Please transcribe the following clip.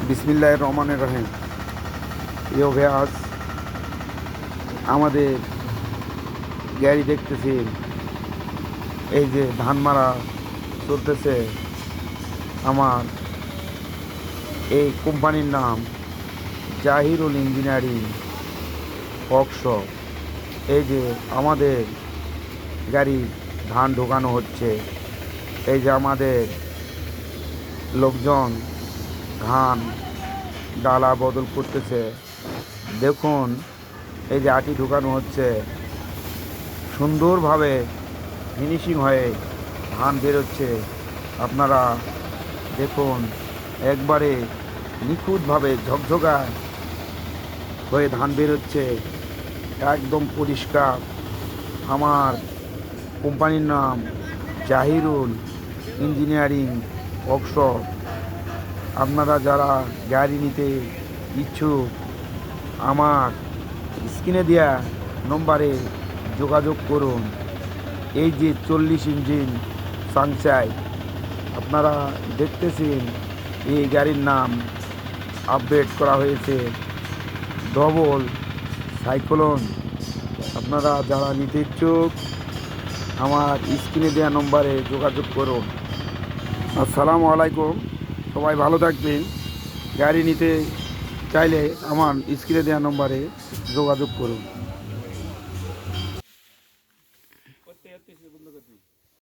বিসমিল্লাহির রহমানির রহিম। প্রিয় ভ্যাস, আমাদের গাড়ি দেখতেছি, এই যে ধান মারা চলতেছে। আমার এই কোম্পানির নাম জাহিরুল ইঞ্জিনিয়ারিং ওয়ার্কশপ। এই যে আমাদের গাড়ি ধান ঢোকানো হচ্ছে, এই যে আমাদের লোকজন ধান ডালা বদল করতেছে। দেখুন, এই যে আটি ঢুকানো হচ্ছে, সুন্দরভাবে ফিনিশিং হয়ে ধান বেরোচ্ছে। আপনারা দেখুন, একবারে নিখুঁতভাবে ঝকঝকা হয়ে ধান বেরোচ্ছে, একদম পরিষ্কার। আমার কোম্পানির নাম জাহিরুল ইঞ্জিনিয়ারিং ওয়ার্কশপ। আপনারা যারা গাড়ি নিতে ইচ্ছুক, আমার স্ক্রিনে দেওয়া নম্বরে যোগাযোগ করুন। এই যে 40 ইঞ্জিন সানশাইন আপনারা দেখতেছেন, এই গাড়ির নাম আপডেট করা হয়েছে ডবল সাইক্লোন। আপনারা যারা নিতে ইচ্ছুক, আমার স্ক্রিনে দেওয়া নম্বরে যোগাযোগ করুন। আসসালামু আলাইকুম, সবাই ভালো থাকবেন। গাড়ি নিতে চাইলে আমার স্ক্রিনে দেওয়া নম্বরে যোগাযোগ করুন।